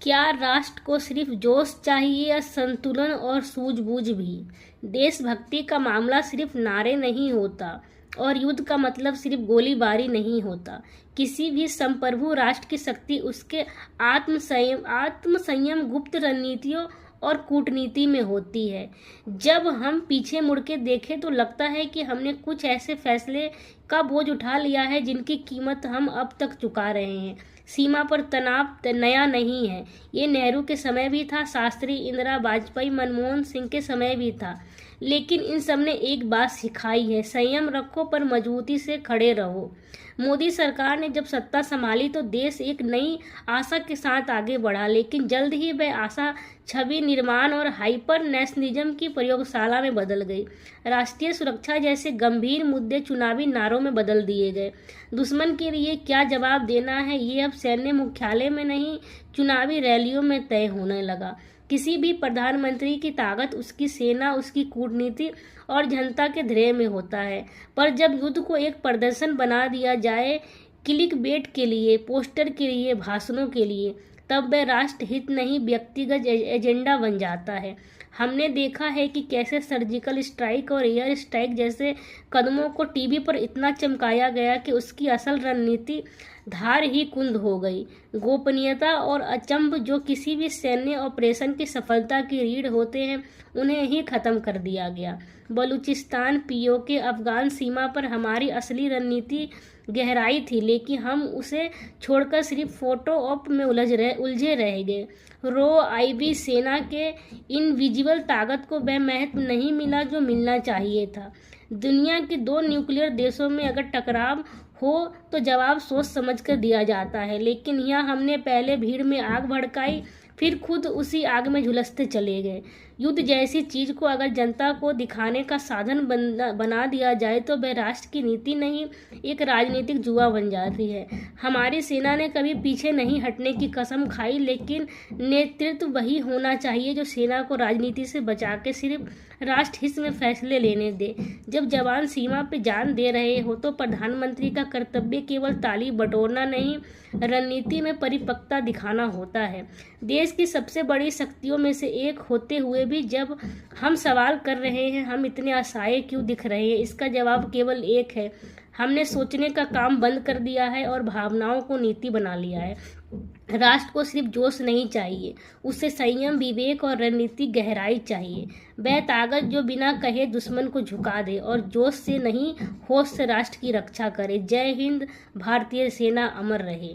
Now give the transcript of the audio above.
क्या राष्ट्र को सिर्फ जोश चाहिए या संतुलन और सूझबूझ भी? देशभक्ति का मामला सिर्फ नारे नहीं होता और युद्ध का मतलब सिर्फ गोलीबारी नहीं होता। किसी भी संप्रभु राष्ट्र की शक्ति उसके आत्मसंयम गुप्त रणनीतियों और कूटनीति में होती है। जब हम पीछे मुड़ के देखें तो लगता है कि हमने कुछ ऐसे फैसले का बोझ उठा लिया है जिनकी कीमत हम अब तक चुका रहे हैं। सीमा पर तनाव नया नहीं है, ये नेहरू के समय भी था, शास्त्री, इंदिरा, वाजपेयी, मनमोहन सिंह के समय भी था। लेकिन इन सब ने एक बात सिखाई है, संयम रखो पर मजबूती से खड़े रहो। मोदी सरकार ने जब सत्ता संभाली तो देश एक नई आशा के साथ आगे बढ़ा, लेकिन जल्द ही वह आशा छवि निर्माण और हाइपर नेशनलिज्म की प्रयोगशाला में बदल गई। राष्ट्रीय सुरक्षा जैसे गंभीर मुद्दे चुनावी नारों में बदल दिए गए। दुश्मन के लिए क्या जवाब देना है, ये अब सैन्य मुख्यालय में नहीं, चुनावी रैलियों में तय होने लगा। किसी भी प्रधानमंत्री की ताकत उसकी सेना, उसकी कूटनीति और जनता के धैर्य में होता है। पर जब युद्ध को एक प्रदर्शन बना दिया जाए, क्लिक बेट के लिए, पोस्टर के लिए, भाषणों के लिए, तब वह राष्ट्र हित नहीं व्यक्तिगत एजेंडा बन जाता है। हमने देखा है कि कैसे सर्जिकल स्ट्राइक और एयर स्ट्राइक जैसे कदमों को टीवी पर इतना चमकाया गया कि उसकी असल रणनीति धार ही कुंद हो गई। गोपनीयता और अचंभ जो किसी भी सैन्य ऑपरेशन की सफलता की रीढ़ होते हैं, उन्हें ही खत्म कर दिया गया। बलूचिस्तान, पीओके, अफगान सीमा पर हमारी असली रणनीति गहराई थी, लेकिन हम उसे छोड़कर सिर्फ फोटो ऑप में उलझे रह गए। आईवी सेना के इनविजिबल ताकत को वह महत्व नहीं मिला जो मिलना चाहिए था। दुनिया के दो न्यूक्लियर देशों में अगर टकराव हो तो जवाब सोच समझ कर दिया जाता है, लेकिन यहाँ हमने पहले भीड़ में आग भड़काई, फिर खुद उसी आग में झुलसते चले गए। युद्ध जैसी चीज को अगर जनता को दिखाने का साधन बना दिया जाए तो वह राष्ट्र की नीति नहीं, एक राजनीतिक जुआ बन जाती है। हमारी सेना ने कभी पीछे नहीं हटने की कसम खाई, लेकिन नेतृत्व वही होना चाहिए जो सेना को राजनीति से बचा के सिर्फ राष्ट्र हित में फैसले लेने दे। जब जवान सीमा पे जान दे रहे हो तो प्रधानमंत्री का कर्तव्य केवल ताली बटोरना नहीं, रणनीति में परिपक्वता दिखाना होता है। देश की सबसे बड़ी शक्तियों में से एक होते हुए भी जब हम सवाल कर रहे हैं हम इतने असहाय क्यों दिख रहे हैं, इसका जवाब केवल एक है, हमने सोचने का काम बंद कर दिया है और भावनाओं को नीति बना लिया है। राष्ट्र को सिर्फ जोश नहीं चाहिए, उससे संयम, विवेक और रणनीति गहराई चाहिए। वह ताकत जो बिना कहे दुश्मन को झुका दे और जोश से नहीं होश से राष्ट्र की रक्षा करे। जय हिंद, भारतीय सेना अमर रहे।